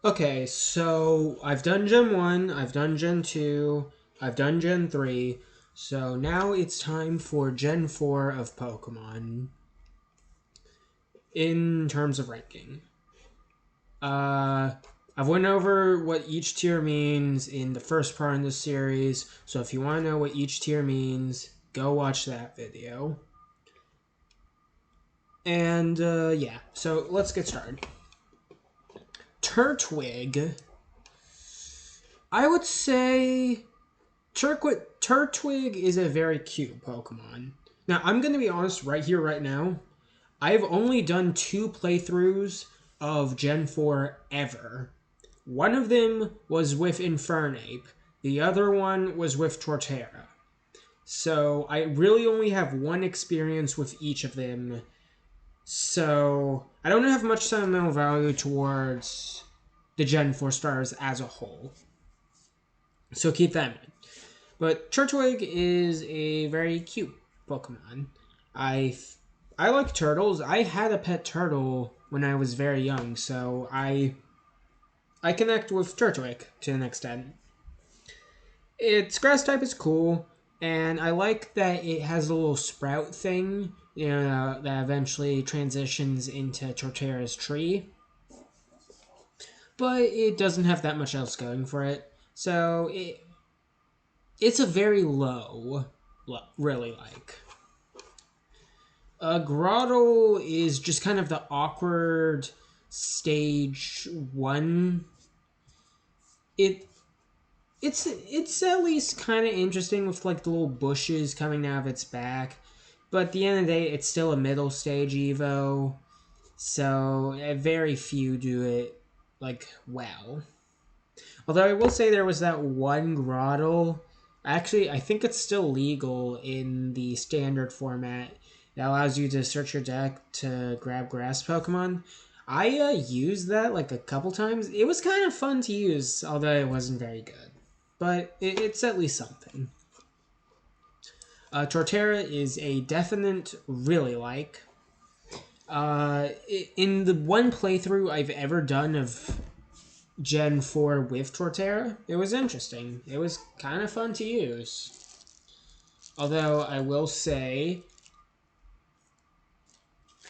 Okay, so I've done Gen 1, I've done Gen 2, I've done Gen 3, so now it's time for Gen 4 of Pokemon in terms of ranking. Uh, I've went over what each tier means in the first part of the series, so if you want to know what each tier means, go watch that video. And yeah, so let's get started. Turtwig, I would say Turtwig is a very cute Pokemon. Now, I'm going to be honest right here, right now. I've only done 2 playthroughs of Gen 4 ever. One of them was with Infernape, the other one was with Torterra. So I really only have one experience with each of them. So I don't have much sentimental value towards the Gen 4 stars as a whole. So keep that in mind. But Turtwig is a very cute Pokemon. I I like turtles. I had a pet turtle when I was very young, so I connect with Turtwig to an extent. Its grass type is cool, and I like that it has a little sprout thing, that eventually transitions into Torterra's tree. But it doesn't have that much else going for it, so it's a very low, really like. Grottle is just kind of the awkward stage one. It it's at least kind of interesting with like the little bushes coming out of its back, but at the end of the day, it's still a middle stage Evo. So very few do it like well. Although I will say there was that one Grottle. Actually, I think it's still legal in the standard format that allows you to search your deck to grab grass Pokemon. I used that like a couple times. It was kind of fun to use, although it wasn't very good. But it's at least something. Torterra is a definite really like. In the one playthrough I've ever done of Gen 4 with Torterra, it was interesting. It was kind of fun to use. Although I will say,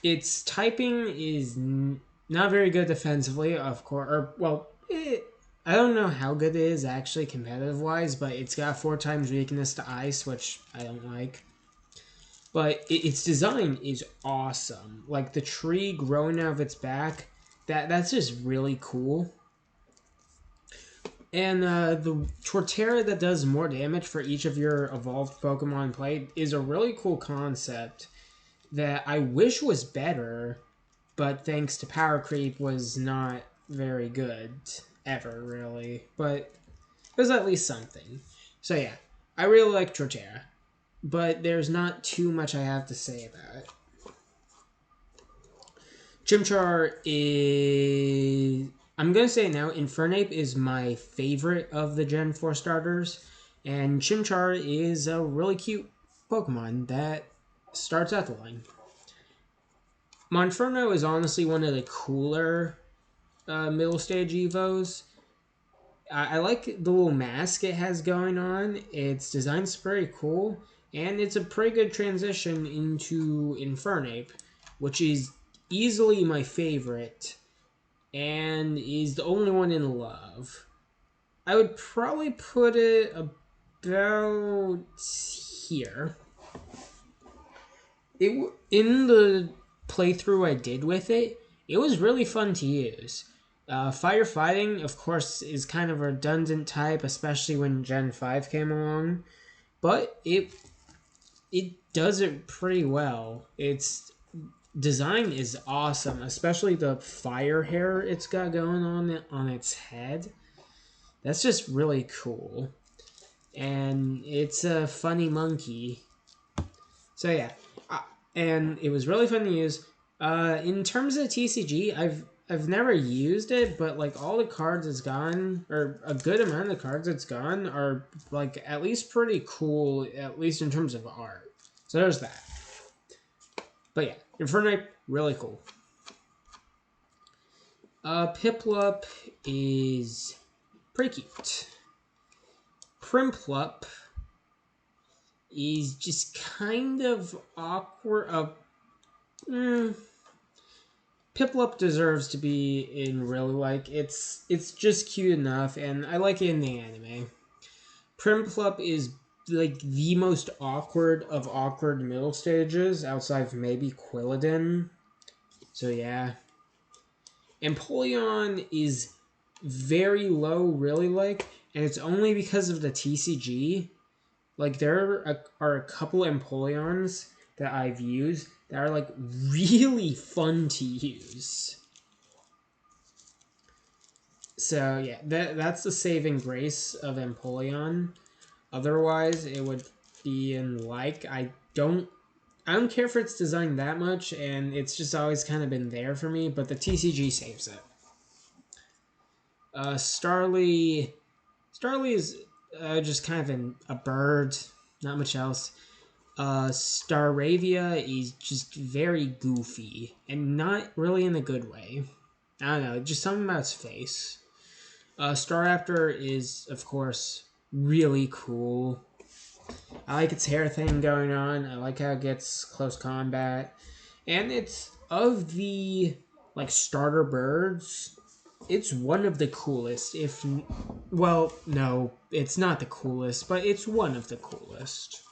its typing is not very good defensively, of course. Or, well, I don't know how good it is actually competitive wise, but it's got 4 times weakness to ice, which I don't like. But its design is awesome. Like the tree growing out of its back, that's just really cool. And the Torterra that does more damage for each of your evolved Pokemon played is a really cool concept that I wish was better, but thanks to power creep was not very good ever, really. But it was at least something. So yeah, I really like Torterra, but there's not too much I have to say about it. Chimchar is. I'm going to say now, Infernape is my favorite of the Gen 4 starters, and Chimchar is a really cute Pokemon that starts out the line. Monferno is honestly one of the cooler middle stage Evos. I like the little mask it has going on. Its design's very cool, and it's a pretty good transition into Infernape, which is easily my favorite and is the only one in love. I would probably put it about here. In the playthrough I did with it, it was really fun to use. Firefighting, of course, is kind of a redundant type, especially when Gen 5 came along, but it does it pretty well. Its design is awesome, especially the fire hair it's got going on its head. That's just really cool. And it's a funny monkey. So yeah, and it was really fun to use. In terms of TCG, I've never used it, but like all the cards it's gone, or a good amount of the cards it's gone, are like at least pretty cool, at least in terms of art. So there's that. But yeah, Infernape, really cool. Piplup is pretty cute. Primplup is just kind of awkward. Piplup deserves to be in really like it's just cute enough, and I like it in the anime. Primplup is like the most awkward of awkward middle stages outside of maybe Quilladin. So yeah. Empoleon is very low, really like, and it's only because of the TCG. Like are a couple Empoleons that I've used that are like really fun to use. So yeah, that's the saving grace of Empoleon. Otherwise, it would be in like I don't care for its design that much, and it's just always kind of been there for me. But the TCG saves it. Starly is just kind of a bird, not much else. Staravia is just very goofy and not really in a good way. I don't know, just something about its face. Staraptor is, of course, really cool. I like its hair thing going on. I like how it gets close combat. And it's of the like starter birds, it's one of the coolest. If well, no, it's not the coolest, but it's one of the coolest.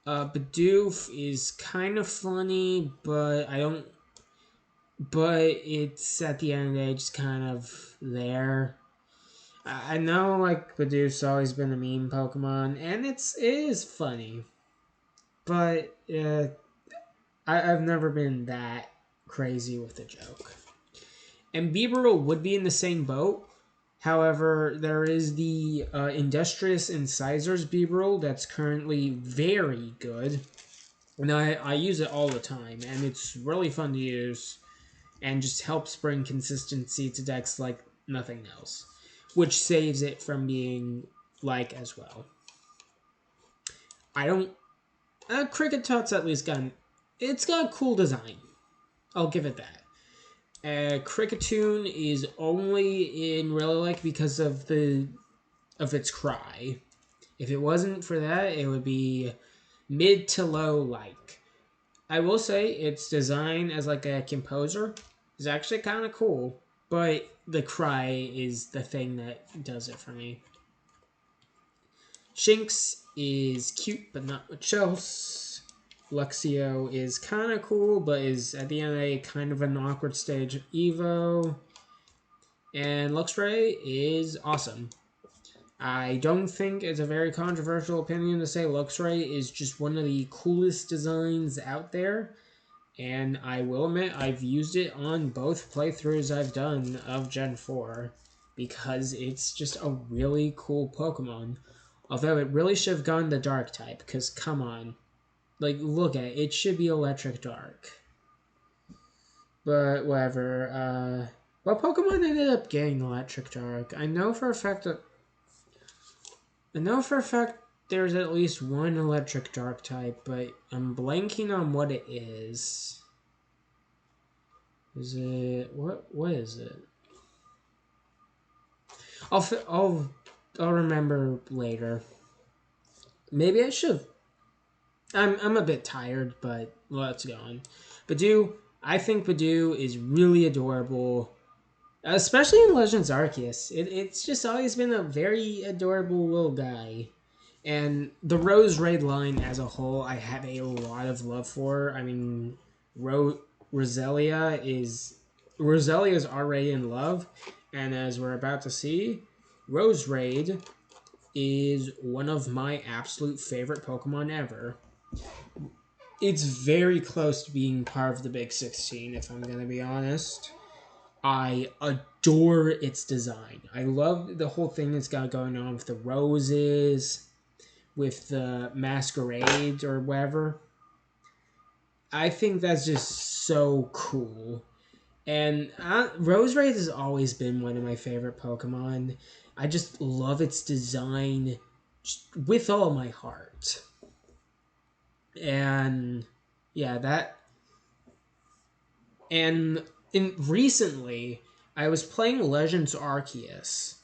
Bidoof is kind of funny, but I don't. But it's at the end of the day just kind of there. I know like Bidoof's always been a meme Pokemon, and it is funny, but I've never been that crazy with the joke. And Bibarel would be in the same boat. However, there is the Industrious Incisors Bibarel that's currently very good. And I use it all the time, and it's really fun to use, and just helps bring consistency to decks like nothing else, which saves it from being like as well. I don't. Cricket Tot's at least it's got a cool design. I'll give it that. Cricketune is only in really like because of its cry. If it wasn't for that, it would be mid to low like. I will say its design as like a composer is actually kind of cool, but the cry is the thing that does it for me. Shinx is cute, but not much else. Luxio is kind of cool, but is at the end of the day kind of an awkward stage of Evo. And Luxray is awesome. I don't think it's a very controversial opinion to say Luxray is just one of the coolest designs out there. And I will admit, I've used it on both playthroughs I've done of Gen 4 because it's just a really cool Pokemon. Although it really should have gone the Dark type, because come on. Like, look at it. It should be Electric Dark. But whatever. What Pokemon ended up getting Electric Dark? I know for a fact there's at least one Electric Dark type, but I'm blanking on what it is. Is it what is it? I'll remember later. Maybe I should. I'm a bit tired, but let's go on. Badoo, I think Badoo is really adorable, especially in Legends Arceus. It's just always been a very adorable little guy. And the Rose Raid line as a whole, I have a lot of love for. I mean, Roselia is already in love, and as we're about to see, Rose Raid is one of my absolute favorite Pokemon ever. It's very close to being part of the Big 16, if I'm going to be honest. I adore its design. I love the whole thing it's got going on with the roses, with the masquerade or whatever. I think that's just so cool. And Roserade has always been one of my favorite Pokemon. I just love its design with all my heart. And yeah, that. And recently, I was playing Legends Arceus,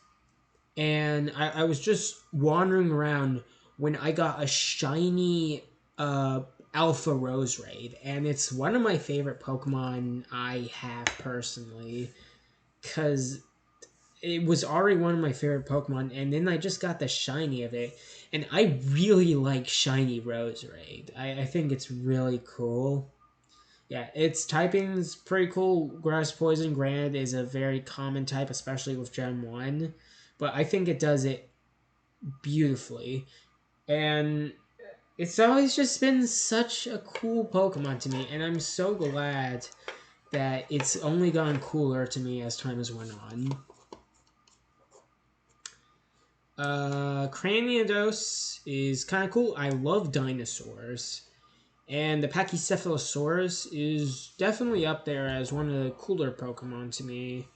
and I was just wandering around when I got a shiny Alpha Roserade, and it's one of my favorite Pokemon I have personally, because it was already one of my favorite Pokemon, and then I just got the shiny of it, and I really like shiny Roserade. I think it's really cool. Yeah, its typing's pretty cool. Grass Poison, granted, is a very common type, especially with Gen 1, but I think it does it beautifully. And it's always just been such a cool Pokemon to me, and I'm so glad that it's only gotten cooler to me as time has went on. Cranidos is kind of cool. I love dinosaurs. And the Pachycephalosaurus is definitely up there as one of the cooler Pokemon to me.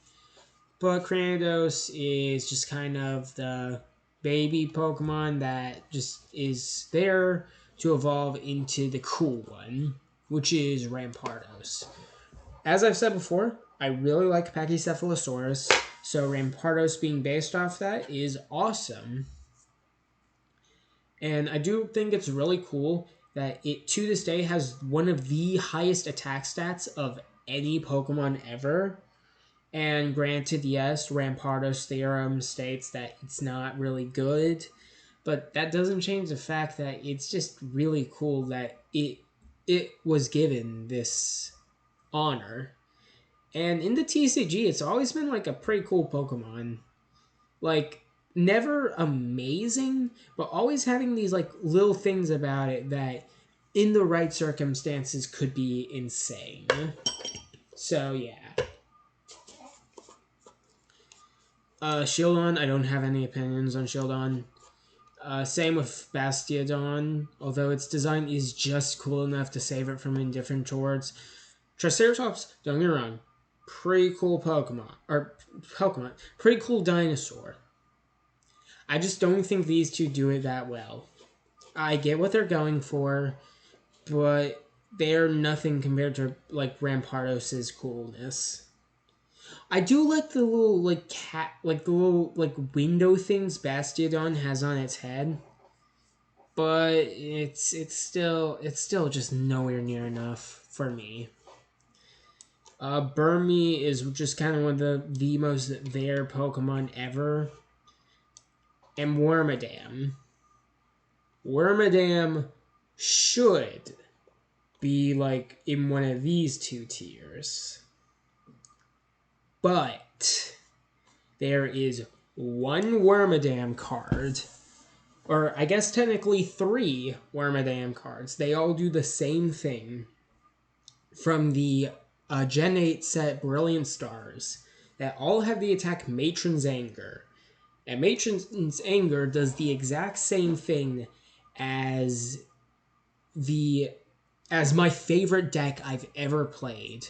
But Cranidos is just kind of the baby Pokemon that just is there to evolve into the cool one, which is Rampardos. As I've said before, I really like Pachycephalosaurus, so Rampardos being based off that is awesome. And I do think it's really cool that it, to this day, has one of the highest attack stats of any Pokemon ever. And granted, yes, Rampardos' theorem states that it's not really good, but that doesn't change the fact that it's just really cool that it was given this honor. And in the TCG, it's always been like a pretty cool Pokemon. Like, never amazing, but always having these like little things about it that in the right circumstances could be insane. So yeah. Shieldon, I don't have any opinions on Shieldon. Same with Bastiodon, although its design is just cool enough to save it from indifferent towards. Triceratops, don't get me wrong, pretty cool Pokemon, pretty cool dinosaur. I just don't think these two do it that well. I get what they're going for, but they're nothing compared to like Rampardos' coolness. I do like the little like cat, like the little like window things Bastiodon has on its head, but it's still just nowhere near enough for me. Burmy is just kind of one of the most there Pokemon ever, and Wormadam. Wormadam should be like in one of these two tiers. But there is one Wormadam card, or I guess technically 3 Wormadam cards. They all do the same thing from the Gen 8 set Brilliant Stars that all have the attack Matron's Anger. And Matron's Anger does the exact same thing as my favorite deck I've ever played,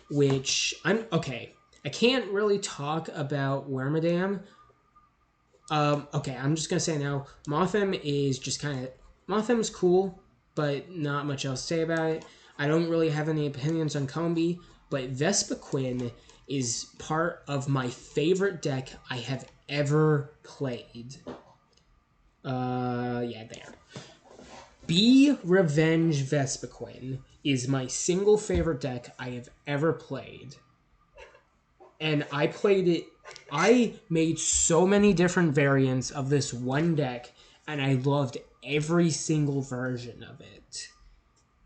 which I can't really talk about Wormadam. Okay, I'm just gonna say now, Mothim is just Mothim's cool, but not much else to say about it. I don't really have any opinions on Combee, but Vespiquen is part of my favorite deck I have ever played. Yeah, there. Be Revenge Vespiquen is my single favorite deck I have ever played. And I played it. I made so many different variants of this one deck, and I loved every single version of it.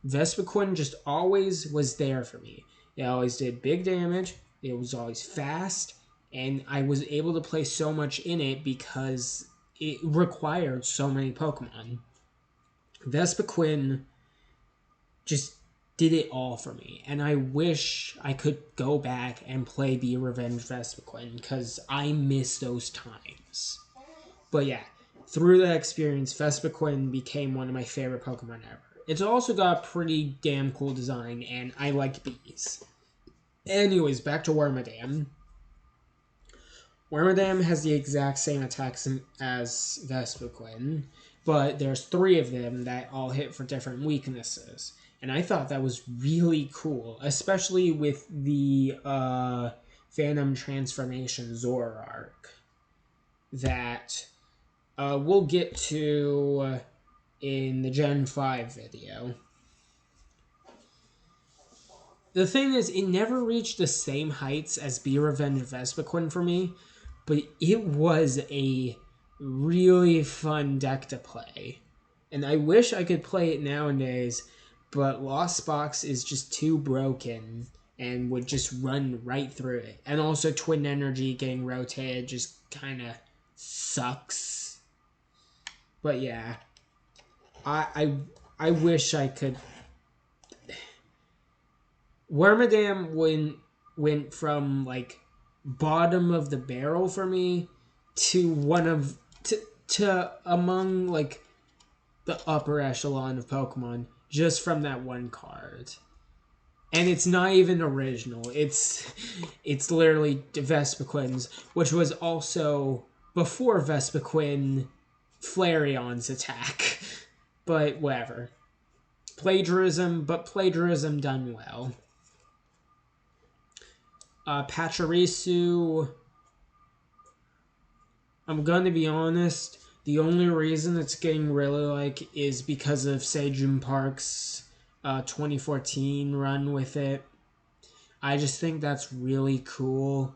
Vespiquen just always was there for me. It always did big damage, it was always fast, and I was able to play so much in it because it required so many Pokemon. Vespiquen just did it all for me, and I wish I could go back and play Be Revenge Vespiquen because I miss those times. But yeah, through that experience, Vespiquen became one of my favorite Pokemon ever. It's also got a pretty damn cool design, and I like bees. Anyways, back to Wormadam. Wormadam has the exact same attacks as Vespiquen, but there's 3 of them that all hit for different weaknesses. And I thought that was really cool, especially with the Phantom Transformation Zoroark that we'll get to in the Gen 5 video. The thing is, it never reached the same heights as Be Revenge Vespiquen for me, but it was a really fun deck to play. And I wish I could play it nowadays, but Lost Box is just too broken and would just run right through it. And also Twin Energy getting rotated just kind of sucks. But yeah, I wish I could. Wormadam went from like bottom of the barrel for me to one of to among like the upper echelon of Pokemon just from that one card. And it's not even original. It's literally Vespiquen's, which was also before Vespiquen Flareon's attack. But whatever. Plagiarism, but plagiarism done well. Pachirisu, I'm gonna be honest, the only reason it's getting really like is because of Sejun Park's 2014 run with it. I just think that's really cool.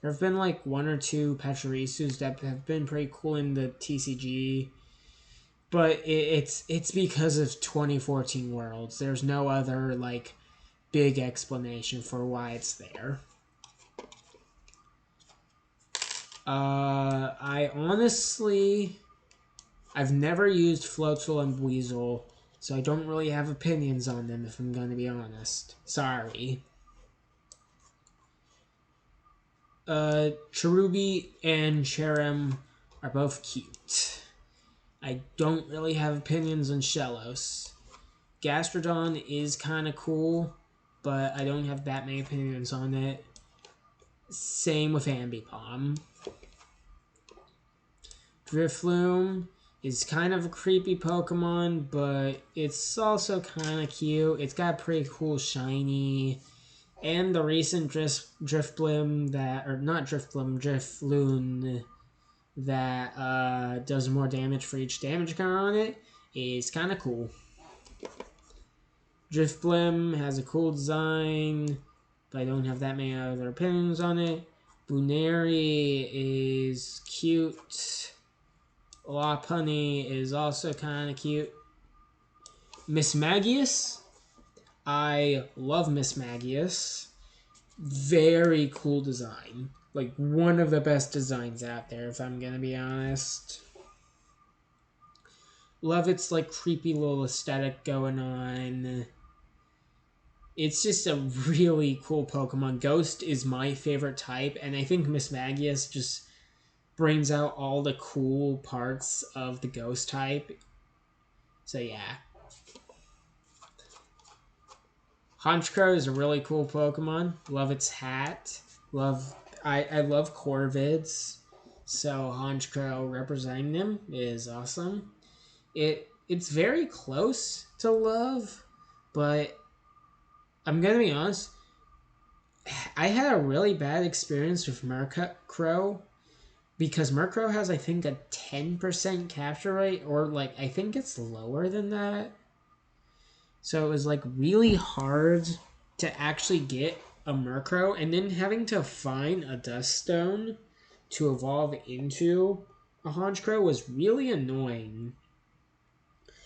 There have been like one or two Pachirisus that have been pretty cool in the TCG, but it's because of 2014 Worlds. There's no other like big explanation for why it's there. I honestly, I've never used Floatzel and Weasel, so I don't really have opinions on them if I'm going to be honest. Sorry. Cherubi and Cherrim are both cute. I don't really have opinions on Shellos. Gastrodon is kind of cool, but I don't have that many opinions on it. Same with Ambipom. Drifloon is kind of a creepy Pokemon, but it's also kind of cute. It's got a pretty cool shiny. And the recent Drifloon that does more damage for each damage counter on it is kind of cool. Drifblim has a cool design, but I don't have that many other opinions on it. Buneri is cute. Lopunny is also kind of cute. Mismagius, I love Mismagius. Very cool design. Like, one of the best designs out there, if I'm gonna be honest. Love its, like, creepy little aesthetic going on. It's just a really cool Pokemon. Ghost is my favorite type, and I think Mismagius just brings out all the cool parts of the Ghost type. So, yeah. Honchkrow is a really cool Pokemon. Love its hat. I love Corvids. So Honchkrow representing them is awesome. It's very close to love, but I'm gonna be honest. I had a really bad experience with Murkrow because Murkrow has, I think, a 10% capture rate, or like I think it's lower than that. So it was like really hard to actually get a Murkrow, and then having to find a Duststone to evolve into a Honchkrow was really annoying.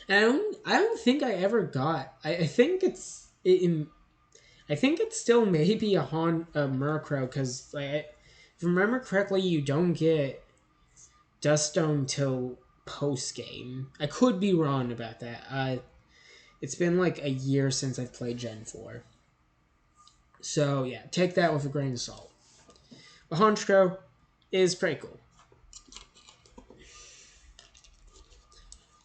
And I don't think I ever got. I think it's I think it's still maybe a Murkrow, because like, if I remember correctly, you don't get Duststone till post game. I could be wrong about that. It's been like a year since I've played Gen 4. So, yeah, take that with a grain of salt. But Honchkrow is pretty cool.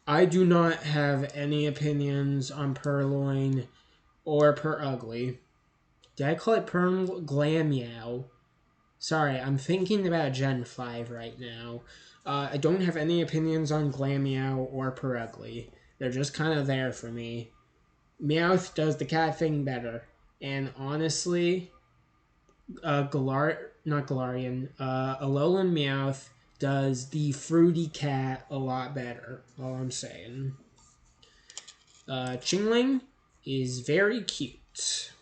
I do not have any opinions on Purloin or Purugly. Did I call it Glameow? Sorry, I'm thinking about Gen 5 right now. I don't have any opinions on Glameow or Purugly. They're just kind of there for me. Meowth does the cat thing better. And honestly, not Galarian, Alolan Meowth does the fruity cat a lot better. All I'm saying. Chingling is very cute.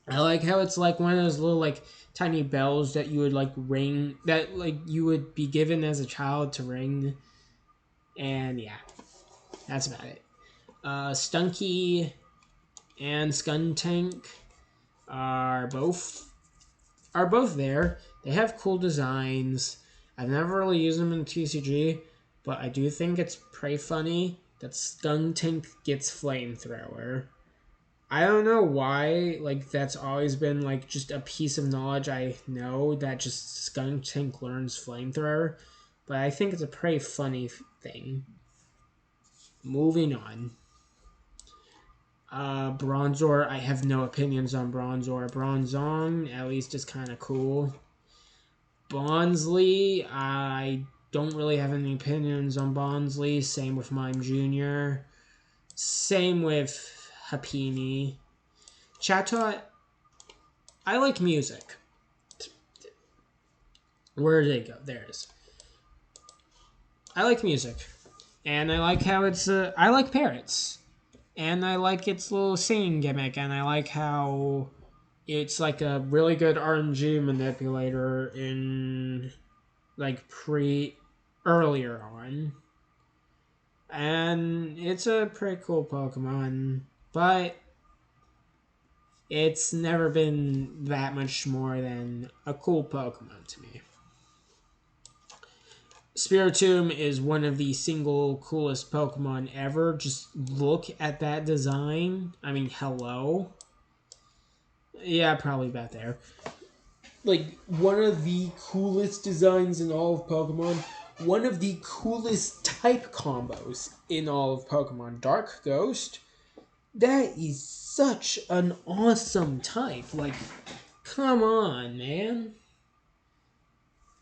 I like how it's like one of those little like tiny bells that you would like ring, that like you would be given as a child to ring. And yeah, that's about it. Stunky and Skuntank are both there. They have cool designs. I've never really used them in TCG, but I do think it's pretty funny that Skuntank gets Flamethrower. I don't know why, like, that's always been, like, just a piece of knowledge I know that just Skuntank learns Flamethrower, but I think it's a pretty funny thing. Moving on. Bronzor, I have no opinions on Bronzor. Bronzong, at least, is kind of cool. Bonsly, I don't really have any opinions on Bonsly. Same with Mime Jr. Same with Happiny. Chatot, I like music. Where did it go? There it is. I like music. And I like how it's... I like parrots. And I like its little singing gimmick. And I like how it's like a really good RNG manipulator in... like earlier on. And it's a pretty cool Pokemon. But it's never been that much more than a cool Pokemon to me. Spiritomb is one of the single coolest Pokemon ever. Just look at that design. I mean, hello. Yeah, probably about there. Like, one of the coolest designs in all of Pokemon. One of the coolest type combos in all of Pokemon. Dark Ghost. That is such an awesome type. Like, come on, man.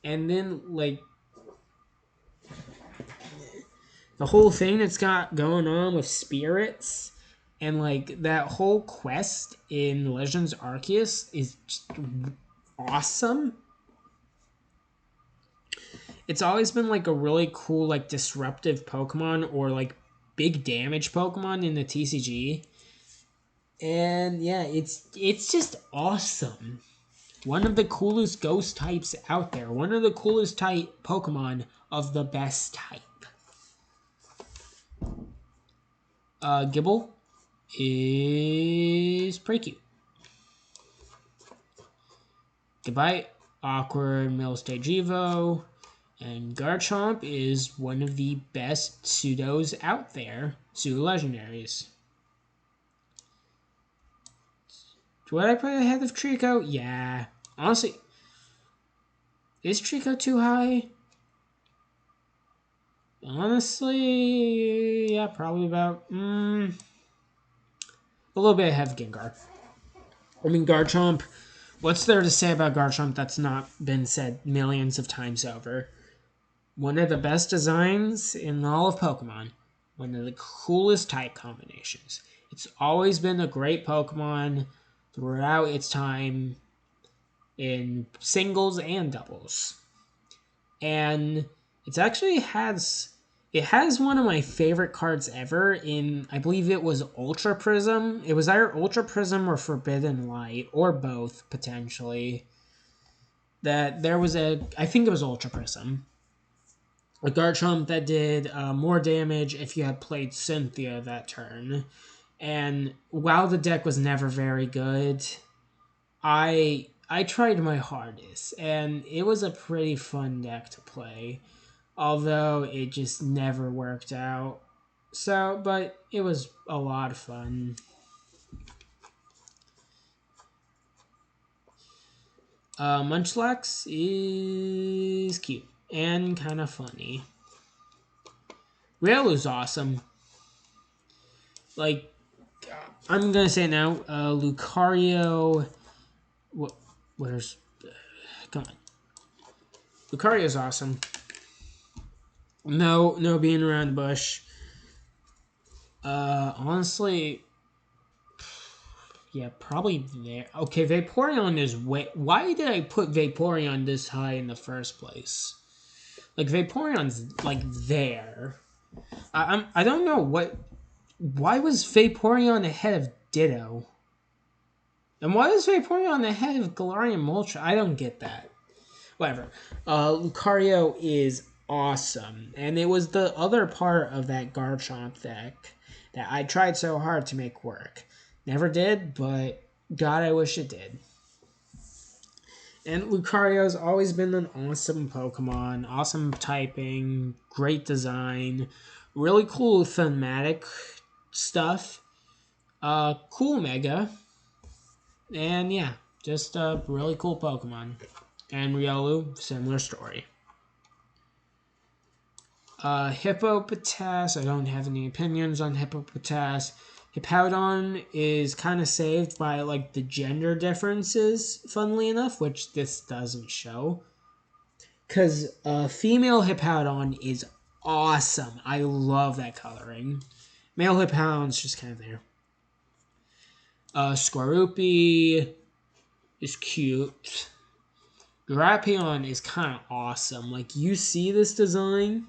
And then, like, the whole thing that's got going on with spirits and like that whole quest in Legends Arceus is just awesome. It's always been like a really cool like disruptive Pokemon or like big damage Pokemon in the TCG. And yeah, it's just awesome. One of the coolest ghost types out there. One of the coolest type Pokemon of the best type. Gible is pretty cute. Goodbye, Awkward Middle Stage Evo. And Garchomp is one of the best pseudos out there. Pseudo legendaries. Would I put ahead of Trico? Yeah. Honestly, is Trico too high? Honestly, yeah, probably about a little bit ahead of Gengar. I mean, Garchomp. What's there to say about Garchomp that's not been said millions of times over? One of the best designs in all of Pokemon. One of the coolest type combinations. It's always been a great Pokemon throughout its time in singles and doubles. And it actually has one of my favorite cards ever in, I believe it was Ultra Prism. It was either Ultra Prism or Forbidden Light, or both, potentially. That there was I think it was Ultra Prism. A Garchomp that did more damage if you had played Cynthia that turn. And while the deck was never very good, I tried my hardest, and it was a pretty fun deck to play. Although it just never worked out. So, but it was a lot of fun. Munchlax is cute and kind of funny. Riolu's awesome. Like, I'm gonna say it now. Lucario. Where's? Come on. Lucario's awesome. No being around the bush. Honestly, yeah, probably there. Okay, Vaporeon is way. Why did I put Vaporeon this high in the first place? Like Vaporeon's like there. I don't know what. Why was Vaporeon ahead of Ditto? And why is Vaporeon ahead of Galarian Moltres? I don't get that. Whatever. Lucario is awesome, and it was the other part of that Garchomp deck that I tried so hard to make work. Never did, but God, I wish it did. And Lucario's always been an awesome Pokemon, awesome typing, great design, really cool thematic stuff, cool Mega, and yeah, just a really cool Pokemon. And Riolu, similar story. Hippopotas, I don't have any opinions on Hippopotas. Hippowdon is kind of saved by like the gender differences, funnily enough, which this doesn't show. Because female Hippowdon is awesome. I love that coloring. Male Hippowdon's just kind of there. Squirupy is cute. Drapion is kind of awesome. Like, you see this design?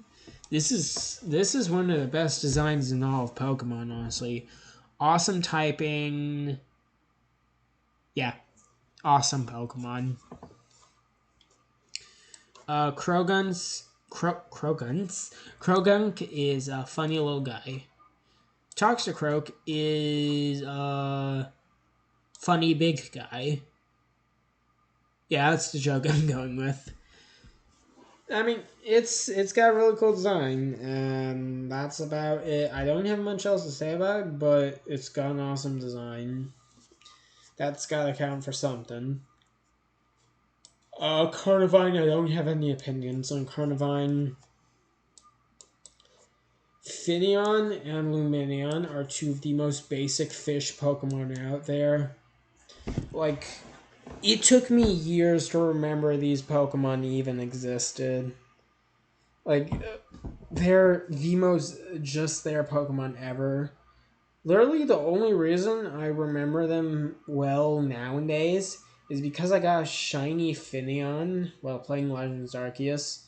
This is one of the best designs in all of Pokemon, honestly. Awesome typing. Yeah, awesome Pokemon. Krogunk is a funny little guy. Toxicroak is a funny big guy. Yeah, that's the joke I'm going with. I mean, it's got a really cool design, and that's about it. I don't have much else to say about it, but it's got an awesome design. That's gotta count for something. Carnivine, I don't have any opinions on Carnivine. Finneon and Lumineon are two of the most basic fish Pokemon out there. Like, it took me years to remember these Pokemon even existed. Like, they're the most just their Pokemon ever. Literally, the only reason I remember them well nowadays is because I got a shiny Finneon while playing Legends Arceus.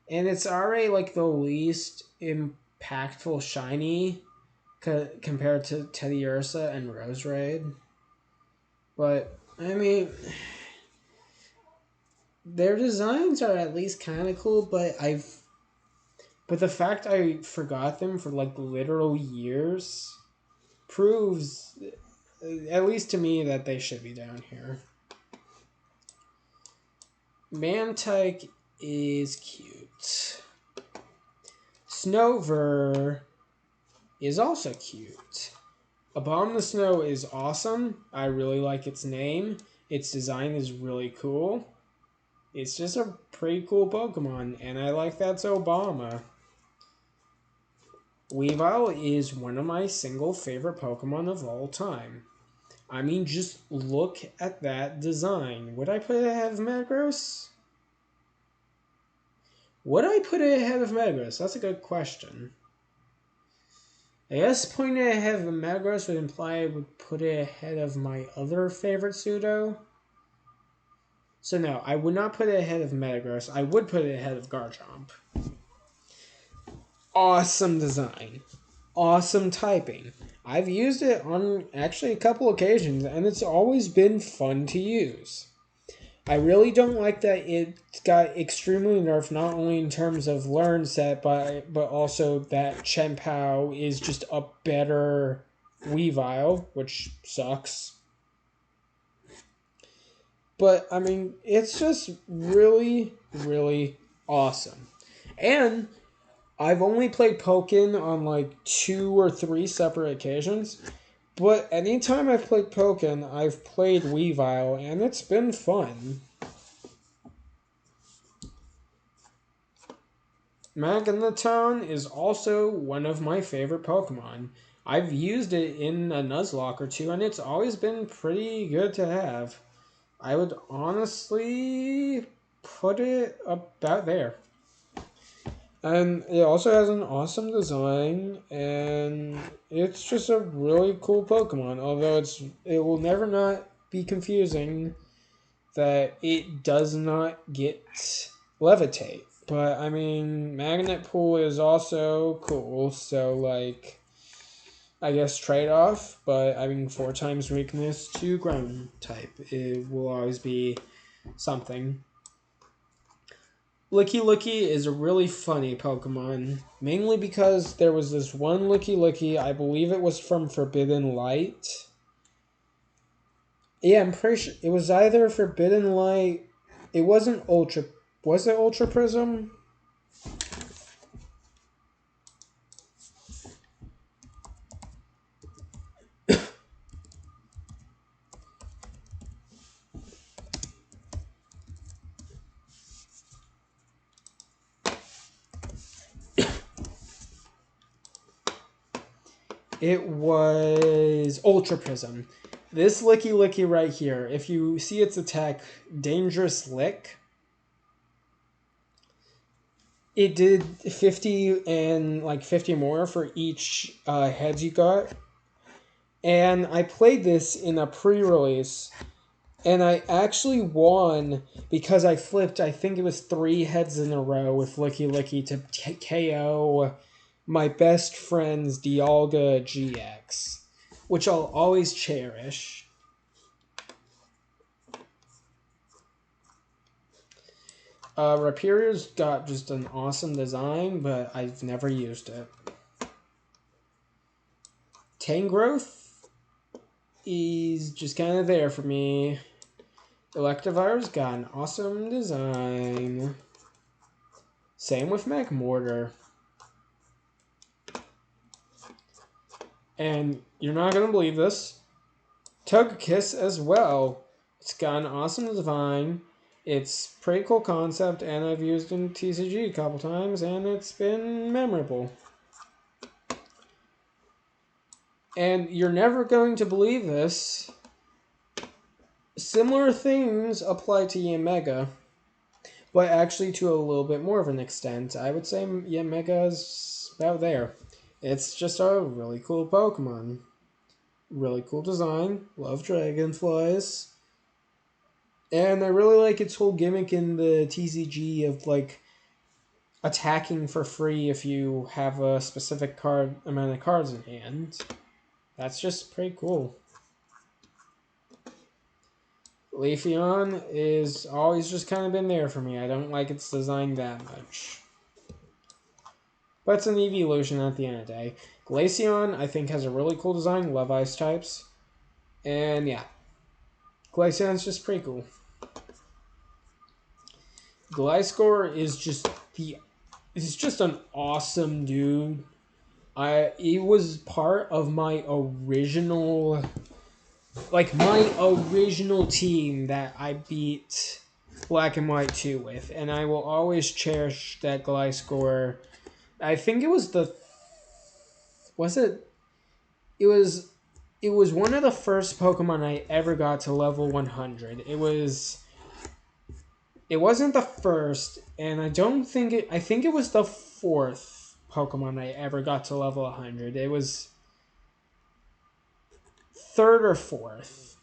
And it's already, like, the least impactful shiny compared to Teddiursa and Roserade. But, I mean, their designs are at least kind of cool, but the fact I forgot them for, like, literal years proves, at least to me, that they should be down here. Mantyke is cute. Snover is also cute. Abominable the Snow is awesome. I really like its name. Its design is really cool. It's just a pretty cool Pokemon, and I like that's Obama. Weavile is one of my single favorite Pokemon of all time. I mean, just look at that design. Would I put it ahead of Metagross? Would I put it ahead of Metagross? That's a good question. I guess putting it ahead of Metagross would imply I would put it ahead of my other favorite pseudo. So no, I would not put it ahead of Metagross. I would put it ahead of Garchomp. Awesome design. Awesome typing. I've used it on actually a couple occasions, and it's always been fun to use. I really don't like that it got extremely nerfed, not only in terms of learn set, but also that Chien-Pao is just a better Weavile, which sucks. But, I mean, it's just really, really awesome. And I've only played Pokken on like 2 or 3 separate occasions. But anytime I've played Pokken, I've played Weavile, and it's been fun. Magneton is also one of my favorite Pokemon. I've used it in a Nuzlocke or two, and it's always been pretty good to have. I would honestly put it about there. And it also has an awesome design, and it's just a really cool Pokemon. Although it will never not be confusing that it does not get levitate. But I mean, Magnet Pool is also cool, so like I guess trade off. But I mean, 4 times weakness to ground type, it will always be something. Licky Licky is a really funny Pokemon, mainly because there was this one Licky Licky, I believe it was from Forbidden Light. Yeah, I'm pretty sure it was either Forbidden Light. It wasn't Ultra. Was it Ultra Prism? It was Ultra Prism. This Licky Licky right here, if you see its attack, Dangerous Lick, it did 50 and like 50 more for each heads you got. And I played this in a pre-release, and I actually won because I flipped, I think it was 3 heads in a row with Licky Licky to KO my best friend's Dialga GX, which I'll always cherish. Rhyperior's got just an awesome design, but I've never used it. Tangrowth is just kind of there for me. Electivire's got an awesome design. Same with Magmortar. And you're not going to believe this. Togekiss as well. It's got an awesome design. It's pretty cool concept, and I've used in TCG a couple times, and it's been memorable. And you're never going to believe this. Similar things apply to Yanmega, but actually to a little bit more of an extent. I would say Yanmega is about there. It's just a really cool Pokemon. Really cool design. Love dragonflies. And I really like its whole gimmick in the TCG of like attacking for free if you have a specific amount of cards in hand. That's just pretty cool. Leafeon is always just kind of been there for me. I don't like its design that much. But it's an evolution at the end of the day. Glaceon, I think, has a really cool design. Love Ice types. And yeah. Glaceon's just pretty cool. Gliscor is just an awesome dude. He was part of my original team that I beat Black and White 2 with, and I will always cherish that Gliscor. I think it was it was one of the first Pokemon I ever got to level 100. It wasn't the first, and I think it was the 4th Pokemon I ever got to level 100. It was 3rd or 4th.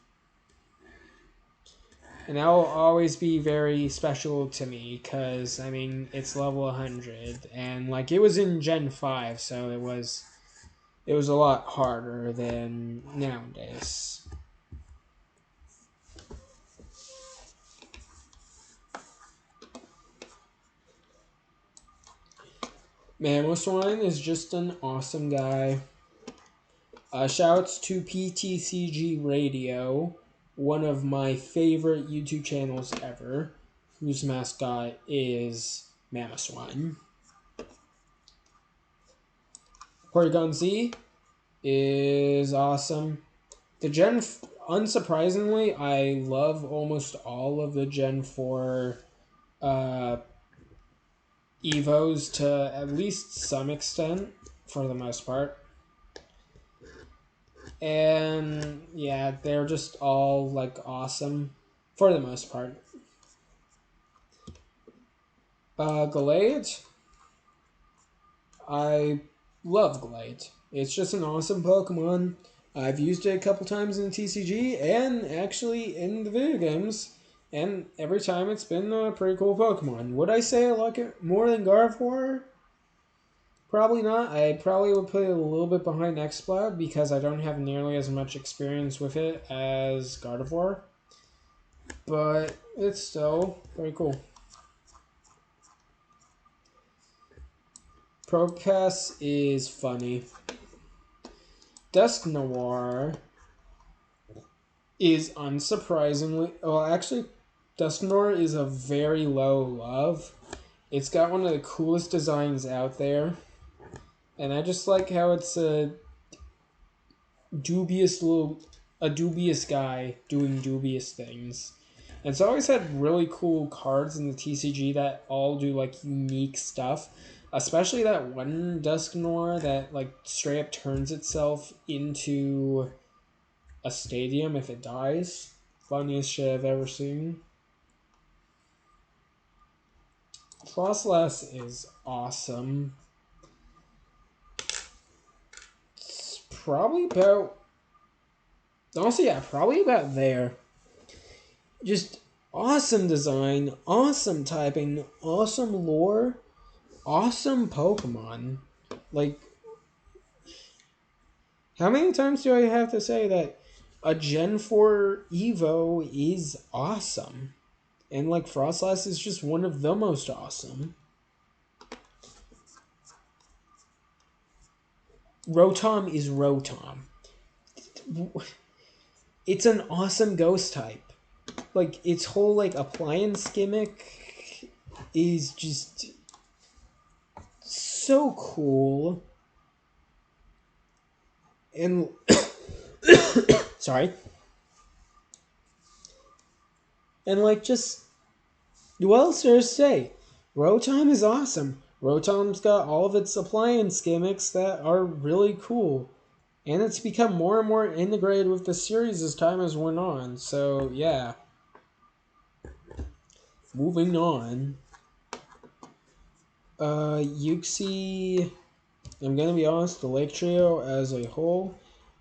And that will always be very special to me because, I mean, it's level 100. And, like, it was in Gen 5, so it was a lot harder than nowadays. Mamoswine is just an awesome guy. Shouts to PTCG Radio, one of my favorite YouTube channels ever, whose mascot is Mamoswine. Porygon Z is awesome. Unsurprisingly, I love almost all of the Gen 4 Evos to at least some extent, for the most part. And yeah, they're just all like awesome for the most part. Gallade I love Glade. It's just an awesome Pokemon. I've used it a couple times in the TCG and actually in the video games, and every time it's been a pretty cool Pokemon. Would I say I like it more than Gardevoir? Probably not. I probably would put it a little bit behind Exploud because I don't have nearly as much experience with it as Gardevoir. But it's still very cool. Procass is funny. Dusknoir is unsurprisingly... Well, actually, Dusknoir is a very low love. It's got one of the coolest designs out there. And I just like how it's a dubious guy doing dubious things. And it's always had really cool cards in the TCG that all do like unique stuff. Especially that one Dusknoir that like straight up turns itself into a stadium if it dies. Funniest shit I've ever seen. Frostlass is awesome. It's probably about... Honestly, yeah, probably about there. Just awesome design, awesome typing, awesome lore, awesome Pokemon. Like, how many times do I have to say that a Gen 4 Evo is awesome? And, like, Frostlass is just one of the most awesome. Rotom is Rotom. It's an awesome ghost type. Like, its whole, like, appliance gimmick is just so cool. And... Sorry. And, like, just... What else there is to say? Rotom is awesome. Rotom's got all of its appliance gimmicks that are really cool. And it's become more and more integrated with the series as time has went on. So, yeah. Moving on. Uxie... I'm gonna be honest, the Lake Trio as a whole,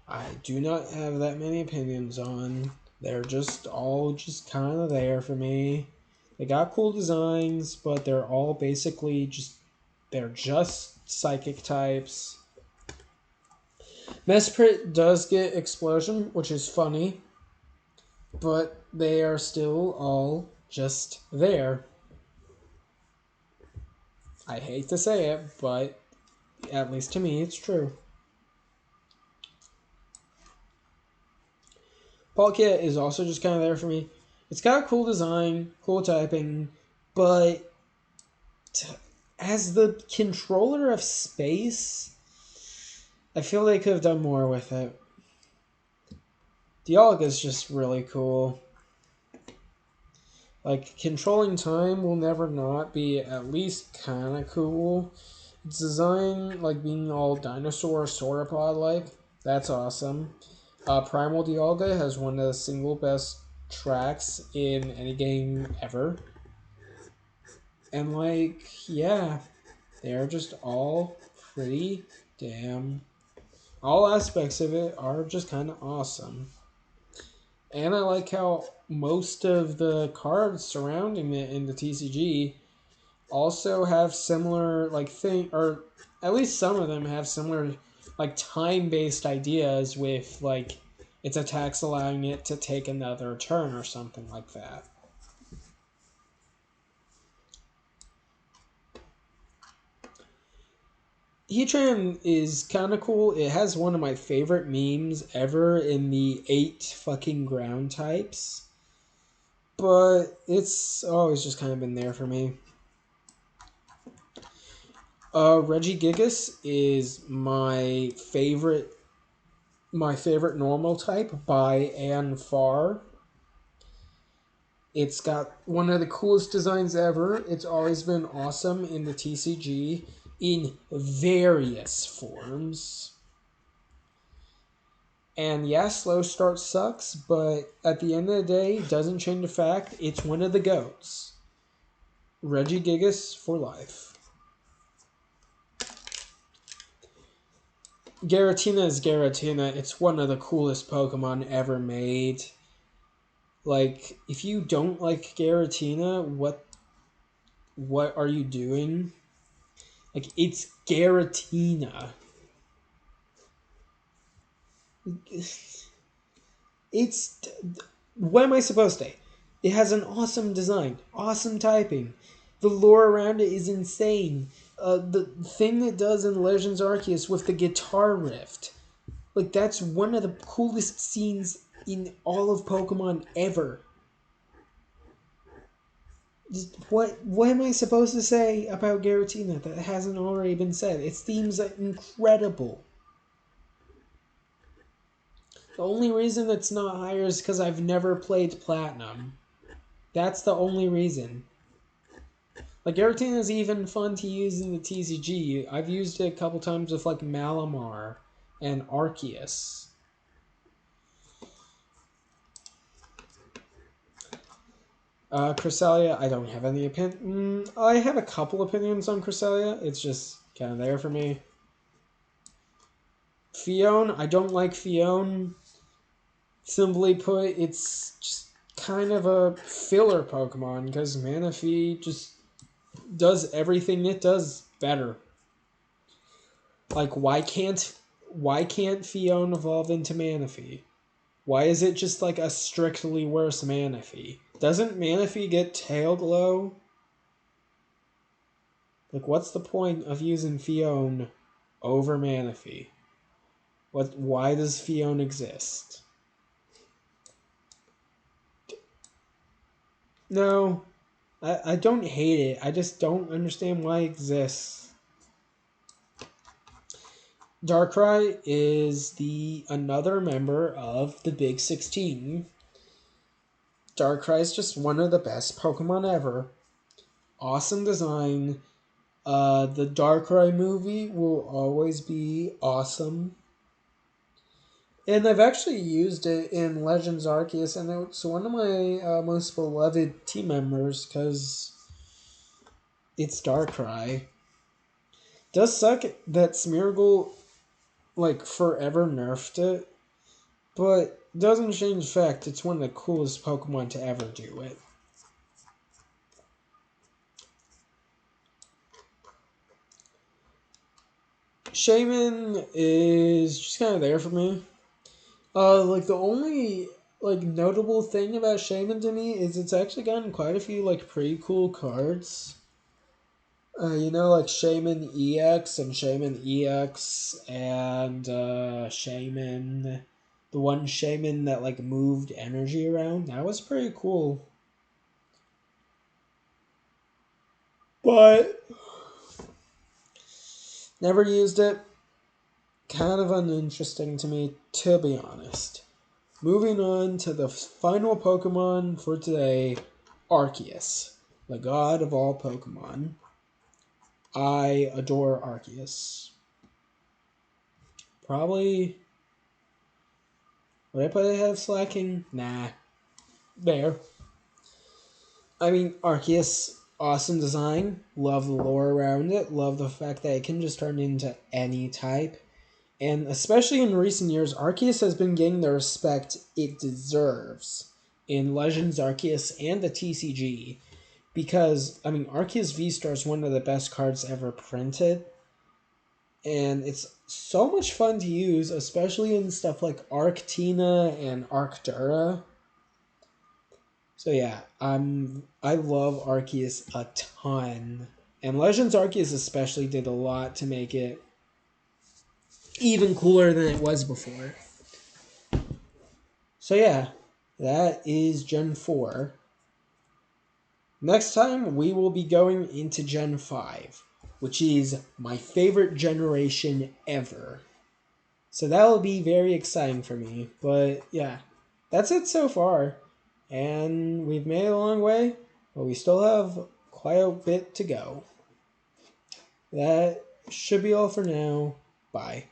I do not have that many opinions on. They're just all just kind of there for me. They got cool designs, but they're all basically just... They're just psychic types. Mesprit does get Explosion, which is funny. But they are still all just there. I hate to say it, but at least to me, it's true. Palkia is also just kind of there for me. It's got a cool design, cool typing, but as the controller of space, I feel they could have done more with it. Dialga is just really cool. Like, controlling time will never not be at least kind of cool. Its design, like being all dinosaur sauropod-like, that's awesome. Primal Dialga has one of the single best tracks in any game ever. And, like, yeah, they're just all pretty damn... All aspects of it are just kind of awesome. And I like how most of the cards surrounding it in the TCG also have similar, like, or at least some of them have similar, like, time-based ideas with, like, its attacks allowing it to take another turn or something like that. Heatran is kind of cool. It has one of my favorite memes ever in the 8 fucking ground types. But it's always just kind of been there for me. Regigigas is my favorite normal type by and far. It's got one of the coolest designs ever. It's always been awesome in the TCG in various forms. And yeah, slow start sucks, but at the end of the day, it doesn't change the fact it's one of the GOATs. Regigigas for life. Giratina is Giratina. It's one of the coolest Pokemon ever made. Like, if you don't like Giratina, what are you doing? Like, it's Giratina. It's what am I supposed to say? It has an awesome design, awesome typing. The lore around it is insane. The thing it does in Legends Arceus with the guitar riff, like that's one of the coolest scenes in all of Pokemon ever. Just what am I supposed to say about Giratina that hasn't already been said? Its themes are incredible. The only reason it's not higher is because I've never played Platinum. That's the only reason. Like, Giratina is even fun to use in the TCG. I've used it a couple times with, like, Malamar and Arceus. Cresselia, I don't have any opinion. I have a couple opinions on Cresselia. It's just kind of there for me. Fion, I don't like Fion. Simply put, it's just kind of a filler Pokemon because Manaphy just does everything it does better. Like, why can't Fion evolve into Manaphy? Why is it just like a strictly worse Manaphy? Doesn't Manaphy get tailed low? Like, what's the point of using Fion over Manaphy? Why does Fion exist? No, I don't hate it. I just don't understand why it exists. Darkrai is another member of the Big 16. Darkrai is just one of the best Pokemon ever. Awesome design. The Darkrai movie will always be awesome. And I've actually used it in Legends Arceus, and it's one of my most beloved team members because it's Darkrai. Does suck that Smeargle like forever nerfed it, but doesn't change the fact it's one of the coolest Pokemon to ever do it. Shaman is just kind of there for me. Like the only like notable thing about Shaman to me is it's actually gotten quite a few like pretty cool cards. Like Shaman EX and Shaman EX and Shaman, the one Shaman that like moved energy around. That was pretty cool. But never used it. Kind of uninteresting to me, to be honest. Moving on to the final Pokemon for today, Arceus, the god of all Pokemon. I adore Arceus. Probably. Would I put it ahead of Slacking? Nah. There. I mean, Arceus, awesome design. Love the lore around it. Love the fact that it can just turn into any type. And especially in recent years, Arceus has been getting the respect it deserves in Legends Arceus and the TCG. Because, I mean, Arceus V-Star is one of the best cards ever printed. And it's so much fun to use, especially in stuff like Arctina and Arctura. So yeah, I love Arceus a ton. And Legends Arceus especially did a lot to make it even cooler than it was before. So yeah, that is Gen 4. Next time, we will be going into Gen 5, which is my favorite generation ever. So that will be very exciting for me. But yeah, that's it so far. And we've made it a long way, but we still have quite a bit to go. That should be all for now. Bye.